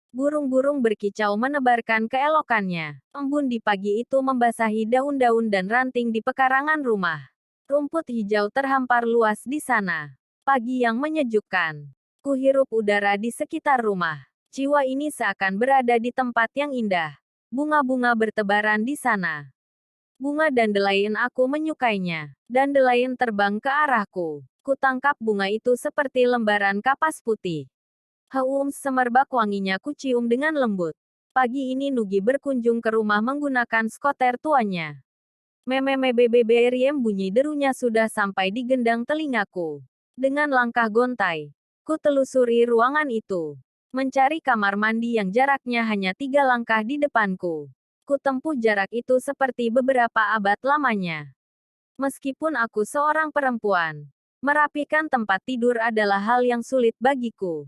Burung-burung berkicau menebarkan keelokannya. Embun di pagi itu membasahi daun-daun dan ranting di pekarangan rumah. Rumput hijau terhampar luas di sana. Pagi yang menyejukkan. Kuhirup udara di sekitar rumah. Jiwa ini seakan berada di tempat yang indah. Bunga-bunga bertebaran di sana. Bunga dandelion aku menyukainya. Dandelion terbang ke arahku. Kutangkap bunga itu seperti lembaran kapas putih. Semerbak wanginya kucium dengan lembut. Pagi ini Nugi berkunjung ke rumah menggunakan skoter tuanya. Mememebebeberiem bunyi derunya sudah sampai di gendang telingaku. Dengan langkah gontai, ku telusuri ruangan itu. Mencari kamar mandi yang jaraknya hanya 3 langkah di depanku. Ku tempuh jarak itu seperti beberapa abad lamanya. Meskipun aku seorang perempuan, merapikan tempat tidur adalah hal yang sulit bagiku.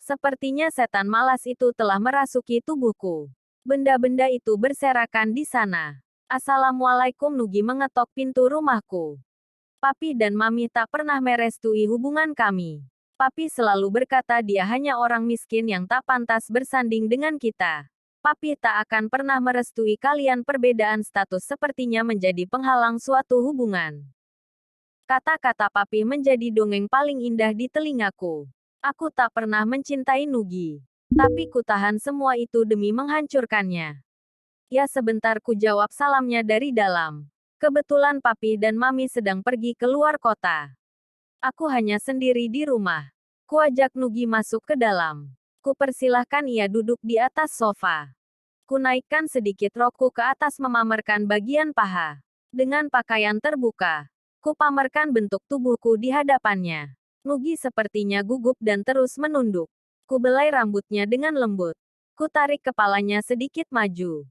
Sepertinya setan malas itu telah merasuki tubuhku. Benda-benda itu berserakan di sana. Assalamualaikum. Nugi mengetok pintu rumahku. Papi dan Mami tak pernah merestui hubungan kami. Papi selalu berkata dia hanya orang miskin yang tak pantas bersanding dengan kita. Papi tak akan pernah merestui kalian. Perbedaan status sepertinya menjadi penghalang suatu hubungan. Kata-kata Papi menjadi dongeng paling indah di telingaku. Aku tak pernah mencintai Nugi. Tapi ku tahan semua itu demi menghancurkannya. Ya, sebentar, ku jawab salamnya dari dalam. Kebetulan Papi dan Mami sedang pergi ke luar kota. Aku hanya sendiri di rumah. Ku ajak Nugi masuk ke dalam. Ku persilahkan ia duduk di atas sofa. Ku naikkan sedikit rokku ke atas memamerkan bagian paha. Dengan pakaian terbuka, ku pamerkan bentuk tubuhku di hadapannya. Nugi sepertinya gugup dan terus menunduk. Ku belai rambutnya dengan lembut. Ku tarik kepalanya sedikit maju.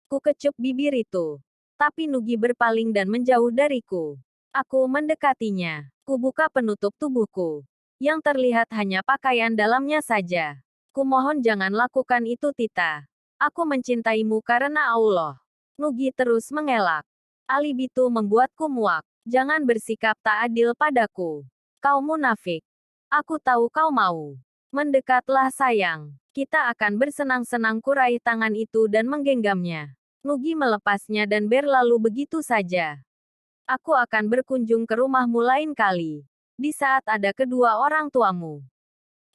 Ku kecup bibir itu. Tapi Nugi berpaling dan menjauh dariku. Aku mendekatinya. Ku buka penutup tubuhku. Yang terlihat hanya pakaian dalamnya saja. Ku mohon jangan lakukan itu, Tita. Aku mencintaimu karena Allah. Nugi terus mengelak. Alibitu membuatku muak. Jangan bersikap tak adil padaku. Kau munafik. Aku tahu kau mau. Mendekatlah sayang. Kita akan bersenang-senang. Kurai tangan itu dan menggenggamnya. Nugi melepasnya dan berlalu begitu saja. Aku akan berkunjung ke rumahmu lain kali. Di saat ada kedua orang tuamu.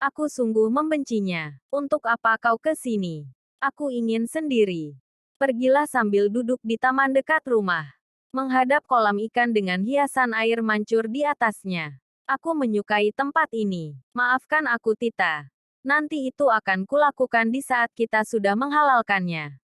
Aku sungguh membencinya. Untuk apa kau ke sini? Aku ingin sendiri. Pergilah sambil duduk di taman dekat rumah. Menghadap kolam ikan dengan hiasan air mancur di atasnya. Aku menyukai tempat ini. Maafkan aku, Tita. Nanti itu akan kulakukan di saat kita sudah menghalalkannya.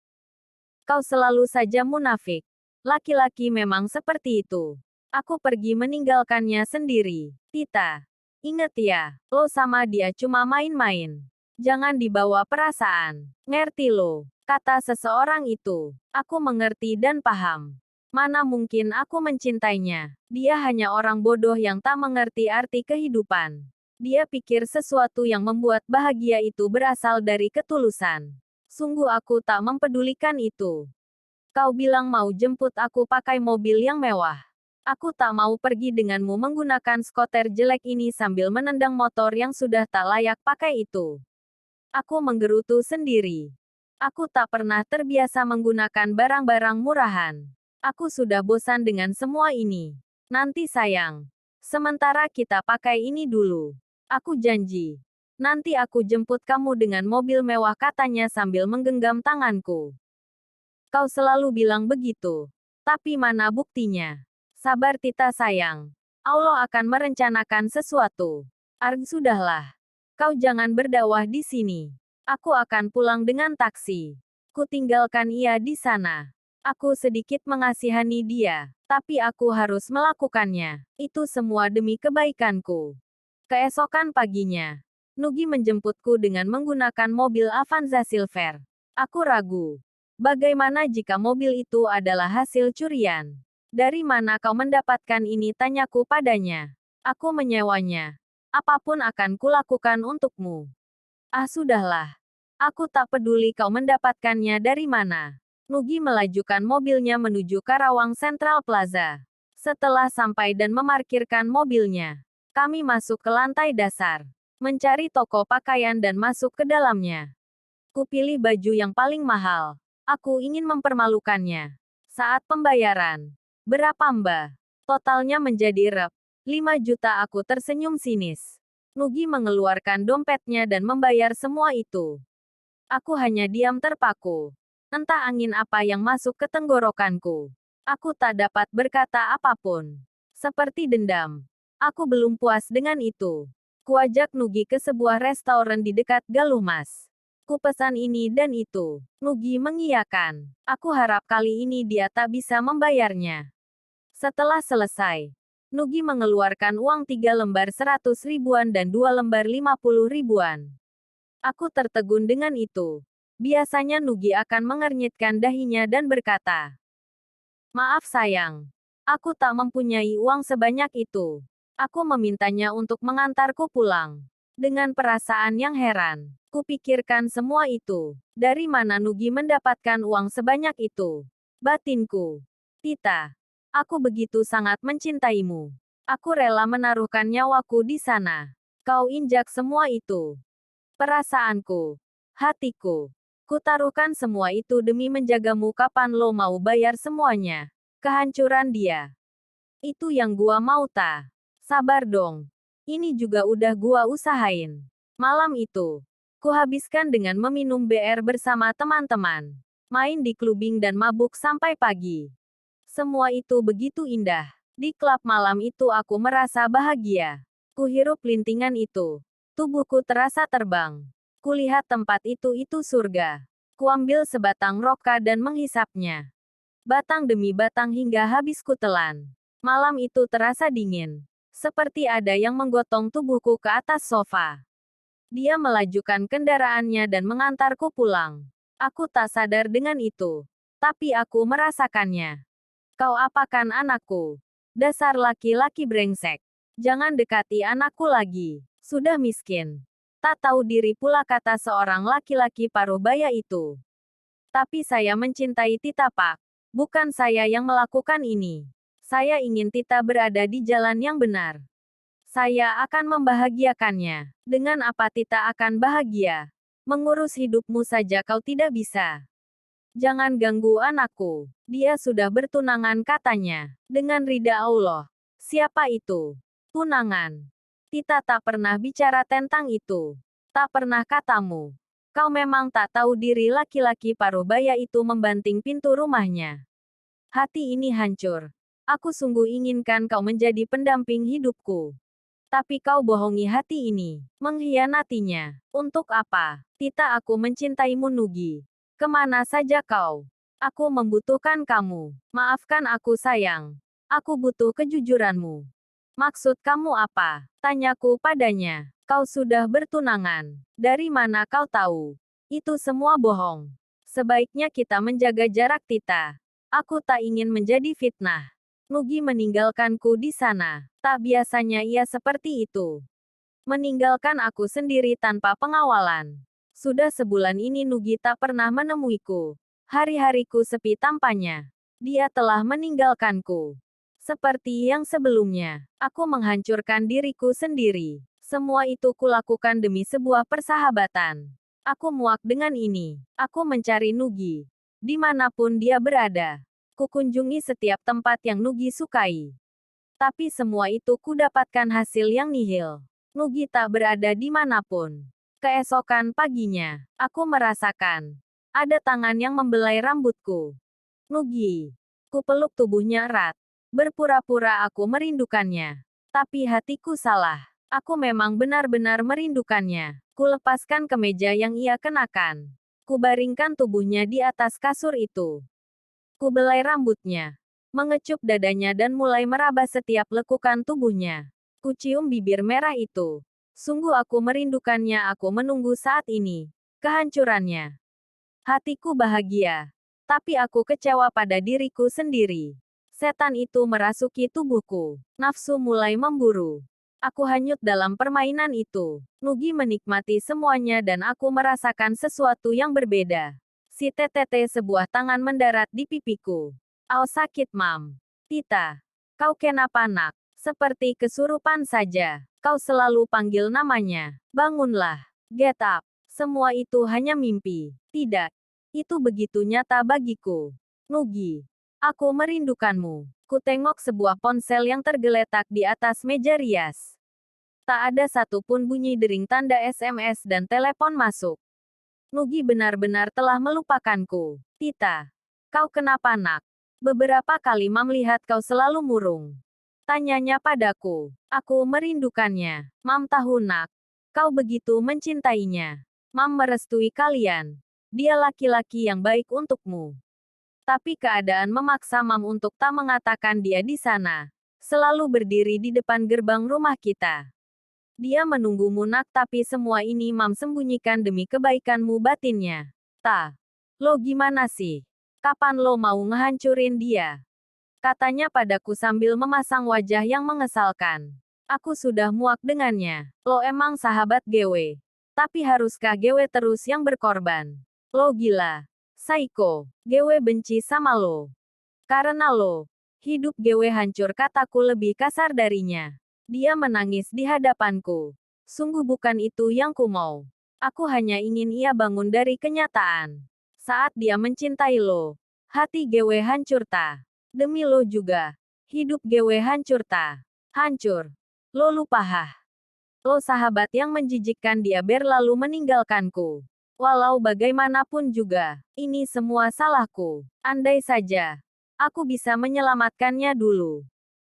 Kau selalu saja munafik. Laki-laki memang seperti itu. Aku pergi meninggalkannya sendiri. Tita. Ingat ya, lo sama dia cuma main-main. Jangan dibawa perasaan. Ngerti lo? Kata seseorang itu. Aku mengerti dan paham. Mana mungkin aku mencintainya. Dia hanya orang bodoh yang tak mengerti arti kehidupan. Dia pikir sesuatu yang membuat bahagia itu berasal dari ketulusan. Sungguh aku tak mempedulikan itu. Kau bilang mau jemput aku pakai mobil yang mewah. Aku tak mau pergi denganmu menggunakan skoter jelek ini sambil menendang motor yang sudah tak layak pakai itu. Aku menggerutu sendiri. Aku tak pernah terbiasa menggunakan barang-barang murahan. Aku sudah bosan dengan semua ini. Nanti sayang. Sementara kita pakai ini dulu. Aku janji. Nanti aku jemput kamu dengan mobil mewah, katanya sambil menggenggam tanganku. Kau selalu bilang begitu. Tapi mana buktinya? Sabar, Tita sayang. Allah akan merencanakan sesuatu. Sudahlah. Kau jangan berdakwah di sini. Aku akan pulang dengan taksi. Ku tinggalkan ia di sana. Aku sedikit mengasihani dia, tapi aku harus melakukannya. Itu semua demi kebaikanku. Keesokan paginya, Nugi menjemputku dengan menggunakan mobil Avanza Silver. Aku ragu. Bagaimana jika mobil itu adalah hasil curian? Dari mana kau mendapatkan ini? Tanyaku padanya. Aku menyewanya. Apapun akan kulakukan untukmu. Sudahlah. Aku tak peduli kau mendapatkannya dari mana. Nugi melajukan mobilnya menuju Karawang Central Plaza. Setelah sampai dan memarkirkan mobilnya, kami masuk ke lantai dasar, mencari toko pakaian dan masuk ke dalamnya. Kupilih baju yang paling mahal. Aku ingin mempermalukannya. Saat pembayaran. Berapa Mbak? Totalnya menjadi rep. 5 juta, aku tersenyum sinis. Nugi mengeluarkan dompetnya dan membayar semua itu. Aku hanya diam terpaku. Entah angin apa yang masuk ke tenggorokanku. Aku tak dapat berkata apapun. Seperti dendam. Aku belum puas dengan itu. Kuajak Nugi ke sebuah restoran di dekat Galuh Mas. Ku pesan ini dan itu. Nugi mengiyakan. Aku harap kali ini dia tak bisa membayarnya. Setelah selesai, Nugi mengeluarkan uang 3 lembar 100 ribuan dan 2 lembar 50 ribuan. Aku tertegun dengan itu. Biasanya Nugi akan mengernyitkan dahinya dan berkata, "Maaf sayang. Aku tak mempunyai uang sebanyak itu." Aku memintanya untuk mengantarku pulang. Dengan perasaan yang heran, kupikirkan semua itu. Dari mana Nugi mendapatkan uang sebanyak itu? Batinku. Tita. Aku begitu sangat mencintaimu. Aku rela menaruhkan nyawaku di sana. Kau injak semua itu. Perasaanku. Hatiku. Kutaruhkan semua itu demi menjagamu. Kapan lo mau bayar semuanya? Kehancuran dia. Itu yang gua mau ta. Sabar dong. Ini juga udah gua usahain. Malam itu, kuhabiskan dengan meminum bir bersama teman-teman. Main di klubing dan mabuk sampai pagi. Semua itu begitu indah. Di klub malam itu aku merasa bahagia. Kuhirup lintingan itu. Tubuhku terasa terbang. Kulihat tempat itu surga. Kuambil sebatang roka dan menghisapnya. Batang demi batang hingga habis kutelan. Malam itu terasa dingin. Seperti ada yang menggotong tubuhku ke atas sofa. Dia melajukan kendaraannya dan mengantarku pulang. Aku tak sadar dengan itu. Tapi aku merasakannya. Kau apakan anakku? Dasar laki-laki brengsek. Jangan dekati anakku lagi. Sudah miskin. Tak tahu diri pula, kata seorang laki-laki paruh baya itu. Tapi saya mencintai Tita Pak. Bukan saya yang melakukan ini. Saya ingin Tita berada di jalan yang benar. Saya akan membahagiakannya. Dengan apa Tita akan bahagia? Mengurus hidupmu saja kau tidak bisa. Jangan ganggu anakku. Dia sudah bertunangan, katanya. Dengan ridha Allah. Siapa itu? Tunangan. Tita tak pernah bicara tentang itu. Tak pernah katamu. Kau memang tak tahu diri. Laki-laki paruh baya itu membanting pintu rumahnya. Hati ini hancur. Aku sungguh inginkan kau menjadi pendamping hidupku. Tapi kau bohongi hati ini. Mengkhianatinya. Untuk apa? Tita, aku mencintaimu Nugi. Kemana saja kau? Aku membutuhkan kamu. Maafkan aku sayang. Aku butuh kejujuranmu. Maksud kamu apa? Tanyaku padanya. Kau sudah bertunangan. Dari mana kau tahu? Itu semua bohong. Sebaiknya kita menjaga jarak Tita. Aku tak ingin menjadi fitnah. Nugi meninggalkanku di sana. Tak biasanya ia seperti itu. Meninggalkan aku sendiri tanpa pengawalan. Sudah sebulan ini Nugi tak pernah menemuiku. Hari-hariku sepi tampaknya. Dia telah meninggalkanku. Seperti yang sebelumnya, aku menghancurkan diriku sendiri. Semua itu kulakukan demi sebuah persahabatan. Aku muak dengan ini. Aku mencari Nugi. Dimanapun dia berada. Kukunjungi setiap tempat yang Nugi sukai. Tapi semua itu kudapatkan hasil yang nihil. Nugi tak berada dimanapun. Keesokan paginya, aku merasakan ada tangan yang membelai rambutku. Nugi. Kupeluk tubuhnya erat. Berpura-pura aku merindukannya. Tapi hatiku salah. Aku memang benar-benar merindukannya. Kulepaskan kemeja yang ia kenakan. Kubaringkan tubuhnya di atas kasur itu. Kubelai rambutnya, mengecup dadanya dan mulai meraba setiap lekukan tubuhnya. Kucium bibir merah itu. Sungguh aku merindukannya, aku menunggu saat ini. Kehancurannya. Hatiku bahagia. Tapi aku kecewa pada diriku sendiri. Setan itu merasuki tubuhku. Nafsu mulai memburu. Aku hanyut dalam permainan itu. Nugi menikmati semuanya dan aku merasakan sesuatu yang berbeda. Si TTT, sebuah tangan mendarat di pipiku. Au, sakit mam. Tita. Kau kenapa nak? Seperti kesurupan saja. Kau selalu panggil namanya. Bangunlah. Get up. Semua itu hanya mimpi. Tidak. Itu begitu nyata bagiku. Nugi. Aku merindukanmu. Kutengok sebuah ponsel yang tergeletak di atas meja rias. Tak ada satupun bunyi dering tanda SMS dan telepon masuk. Nugi benar-benar telah melupakanku. Tita. Kau kenapa nak? Beberapa kali Mam lihat kau selalu murung. Tanyanya padaku. Aku merindukannya. Mam tahu nak. Kau begitu mencintainya. Mam merestui kalian. Dia laki-laki yang baik untukmu. Tapi keadaan memaksa Mam untuk tak mengatakan dia di sana. Selalu berdiri di depan gerbang rumah kita. Dia menunggumu nak, tapi semua ini Mam sembunyikan demi kebaikanmu batinnya. Ta. Lo gimana sih? Kapan lo mau ngehancurin dia? Katanya padaku sambil memasang wajah yang mengesalkan. Aku sudah muak dengannya. Lo emang sahabat GW. Tapi haruskah GW terus yang berkorban? Lo gila. Saiko. GW benci sama lo. Karena lo. Hidup GW hancur, kataku lebih kasar darinya. Dia menangis di hadapanku. Sungguh bukan itu yang ku mau. Aku hanya ingin ia bangun dari kenyataan. Saat dia mencintai lo, hati GW hancur ta. Demi lo juga. Hidup GW hancur ta. Hancur. Lo lupa hah. Lo sahabat yang menjijikkan, dia berlalu meninggalkanku. Walau bagaimanapun juga, ini semua salahku. Andai saja aku bisa menyelamatkannya dulu.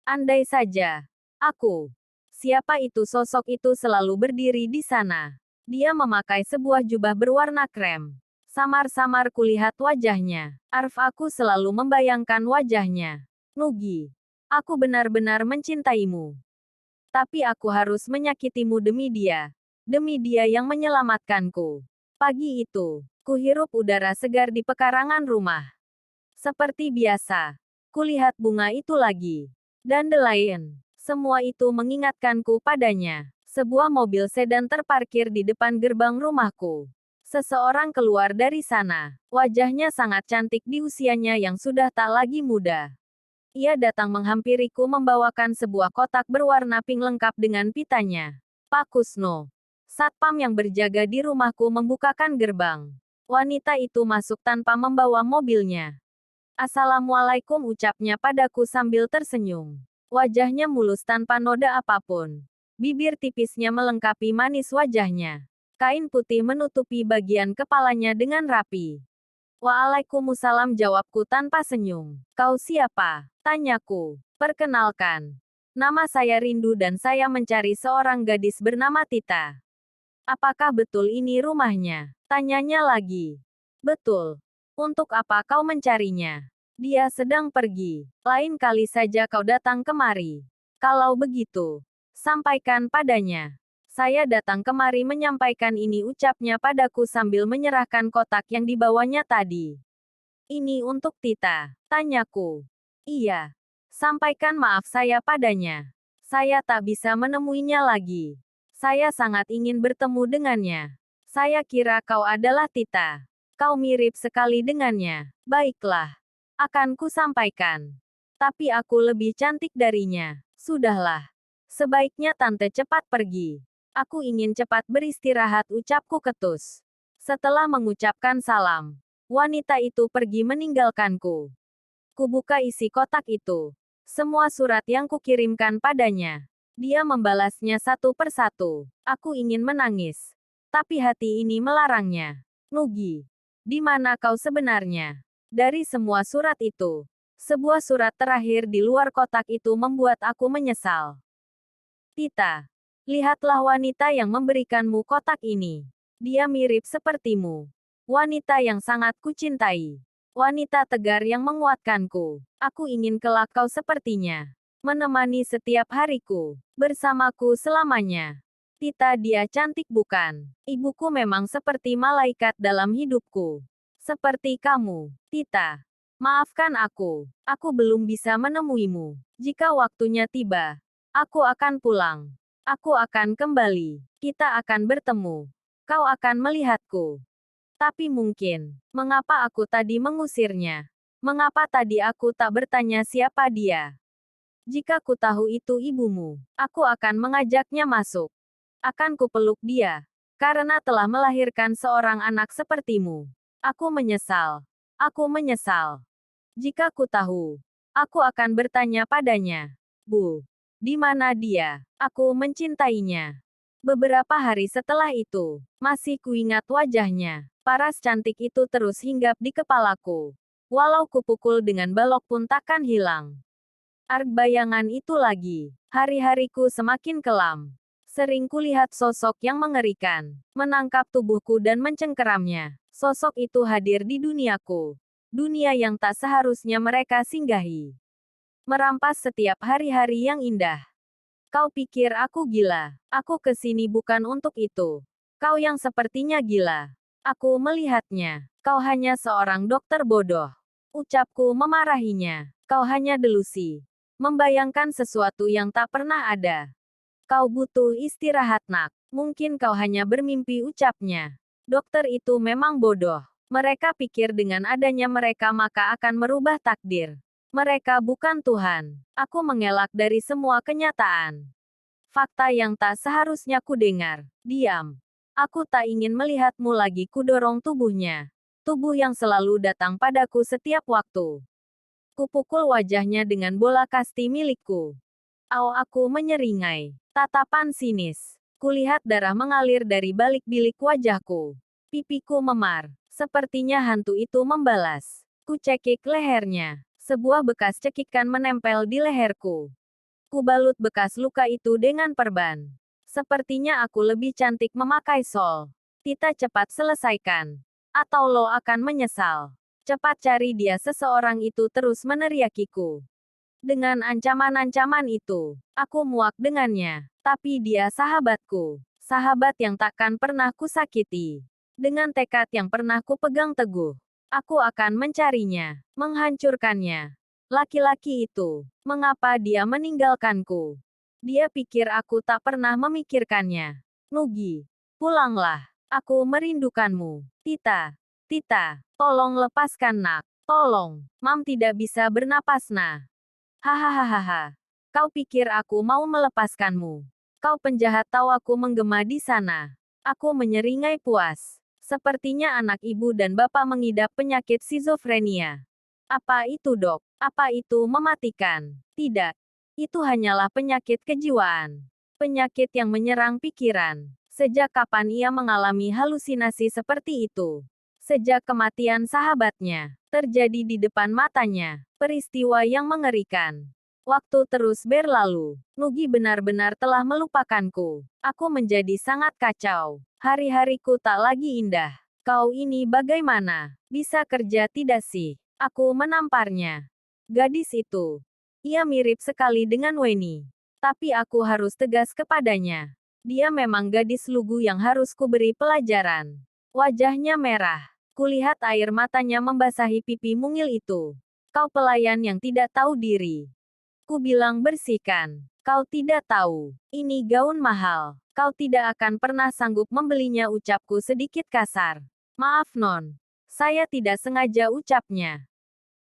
Andai saja. Aku. Siapa itu? Sosok itu selalu berdiri di sana. Dia memakai sebuah jubah berwarna krem. Samar-samar kulihat wajahnya. Aku selalu membayangkan wajahnya. Nugi. Aku benar-benar mencintaimu. Tapi aku harus menyakitimu demi dia. Demi dia yang menyelamatkanku. Pagi itu, kuhirup udara segar di pekarangan rumah. Seperti biasa. Kulihat bunga itu lagi. Dandelion. Semua itu mengingatkanku padanya. Sebuah mobil sedan terparkir di depan gerbang rumahku. Seseorang keluar dari sana. Wajahnya sangat cantik di usianya yang sudah tak lagi muda. Ia datang menghampiriku membawakan sebuah kotak berwarna pink lengkap dengan pitanya. Pak Kusno. Satpam yang berjaga di rumahku membukakan gerbang. Wanita itu masuk tanpa membawa mobilnya. Assalamualaikum, ucapnya padaku sambil tersenyum. Wajahnya mulus tanpa noda apapun. Bibir tipisnya melengkapi manis wajahnya. Kain putih menutupi bagian kepalanya dengan rapi. Waalaikumsalam, jawabku tanpa senyum. Kau siapa? Tanyaku. Perkenalkan. Nama saya Rindu dan saya mencari seorang gadis bernama Tita. Apakah betul ini rumahnya? Tanyanya lagi. Betul. Untuk apa kau mencarinya? Dia sedang pergi. Lain kali saja kau datang kemari. Kalau begitu, sampaikan padanya. Saya datang kemari menyampaikan ini, ucapnya padaku sambil menyerahkan kotak yang dibawanya tadi. Ini untuk Tita. Tanyaku. Iya. Sampaikan maaf saya padanya. Saya tak bisa menemuinya lagi. Saya sangat ingin bertemu dengannya. Saya kira kau adalah Tita. Kau mirip sekali dengannya. Baiklah. Akan ku sampaikan. Tapi aku lebih cantik darinya. Sudahlah. Sebaiknya tante cepat pergi. Aku ingin cepat beristirahat, ucapku ketus. Setelah mengucapkan salam, wanita itu pergi meninggalkanku. Kubuka isi kotak itu. Semua surat yang kukirimkan padanya. Dia membalasnya satu persatu. Aku ingin menangis. Tapi hati ini melarangnya. Nugi. Di mana kau sebenarnya? Dari semua surat itu, sebuah surat terakhir di luar kotak itu membuat aku menyesal. Tita. Lihatlah wanita yang memberikanmu kotak ini. Dia mirip sepertimu. Wanita yang sangat kucintai. Wanita tegar yang menguatkanku. Aku ingin kelak kau sepertinya. Menemani setiap hariku. Bersamaku selamanya. Tita, dia cantik bukan? Ibuku memang seperti malaikat dalam hidupku. Seperti kamu, Tita. Maafkan aku. Aku belum bisa menemuimu. Jika waktunya tiba, aku akan pulang. Aku akan kembali. Kita akan bertemu. Kau akan melihatku. Tapi mungkin, mengapa aku tadi mengusirnya? Mengapa tadi aku tak bertanya siapa dia? Jika ku tahu itu ibumu, aku akan mengajaknya masuk. Akan kupeluk dia. Karena telah melahirkan seorang anak sepertimu. Aku menyesal. Aku menyesal. Jika ku tahu, aku akan bertanya padanya. Bu, di mana dia? Aku mencintainya. Beberapa hari setelah itu, masih kuingat wajahnya. Paras cantik itu terus hinggap di kepalaku. Walau kupukul dengan balok pun takkan hilang. Arg bayangan itu lagi. Hari-hariku semakin kelam. Sering kulihat sosok yang mengerikan, menangkap tubuhku dan mencengkeramnya. Sosok itu hadir di duniaku. Dunia yang tak seharusnya mereka singgahi. Merampas setiap hari-hari yang indah. Kau pikir aku gila? Aku kesini bukan untuk itu. Kau yang sepertinya gila. Aku melihatnya. Kau hanya seorang dokter bodoh. Ucapku memarahinya. Kau hanya delusi. Membayangkan sesuatu yang tak pernah ada. Kau butuh istirahat nak. Mungkin kau hanya bermimpi ucapnya. Dokter itu memang bodoh. Mereka pikir dengan adanya mereka maka akan merubah takdir. Mereka bukan Tuhan. Aku mengelak dari semua kenyataan. Fakta yang tak seharusnya ku dengar. Diam. Aku tak ingin melihatmu lagi, kudorong tubuhnya. Tubuh yang selalu datang padaku setiap waktu. Kupukul wajahnya dengan bola kasti milikku. Aku menyeringai. Tatapan sinis. Kulihat darah mengalir dari balik bilik wajahku. Pipiku memar. Sepertinya hantu itu membalas. Kucekik lehernya. Sebuah bekas cekikan menempel di leherku. Kubalut bekas luka itu dengan perban. Sepertinya aku lebih cantik memakai sol. Tita, cepat selesaikan. Atau lo akan menyesal. Cepat cari dia, seseorang itu terus meneriakiku. Dengan ancaman-ancaman itu, aku muak dengannya. Tapi dia sahabatku. Sahabat yang takkan pernah kusakiti. Dengan tekad yang pernah kupegang teguh. Aku akan mencarinya, menghancurkannya. Laki-laki itu, mengapa dia meninggalkanku? Dia pikir aku tak pernah memikirkannya. Nugi, pulanglah. Aku merindukanmu. Tita, Tita, tolong lepaskan nak. Tolong, Mam tidak bisa bernapas nah. Hahaha. Kau pikir aku mau melepaskanmu? Kau penjahat, tahu aku menggema di sana. Aku menyeringai puas. Sepertinya anak ibu dan bapak mengidap penyakit skizofrenia. Apa itu dok? Apa itu mematikan? Tidak. Itu hanyalah penyakit kejiwaan. Penyakit yang menyerang pikiran. Sejak kapan ia mengalami halusinasi seperti itu? Sejak kematian sahabatnya terjadi di depan matanya. Peristiwa yang mengerikan. Waktu terus berlalu. Nugi benar-benar telah melupakanku. Aku menjadi sangat kacau. Hari-hariku tak lagi indah. Kau ini bagaimana? Bisa kerja tidak sih? Aku menamparnya. Gadis itu. Ia mirip sekali dengan Weni. Tapi aku harus tegas kepadanya. Dia memang gadis lugu yang harus kuberi pelajaran. Wajahnya merah. Kulihat air matanya membasahi pipi mungil itu. Kau pelayan yang tidak tahu diri. Ku bilang bersihkan. Kau tidak tahu. Ini gaun mahal. Kau tidak akan pernah sanggup membelinya, ucapku sedikit kasar. Maaf non. Saya tidak sengaja, ucapnya.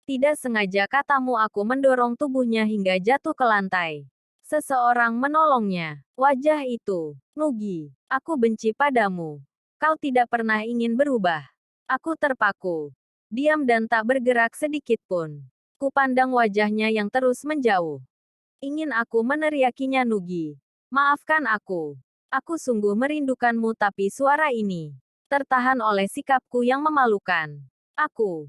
Tidak sengaja, katamu. Aku mendorong tubuhnya hingga jatuh ke lantai. Seseorang menolongnya. Wajah itu. Nugi. Aku benci padamu. Kau tidak pernah ingin berubah. Aku terpaku. Diam dan tak bergerak sedikit pun. Kupandang wajahnya yang terus menjauh. Ingin aku meneriakinya, Nugi. Maafkan aku. Aku sungguh merindukanmu, tapi suara ini tertahan oleh sikapku yang memalukan. Aku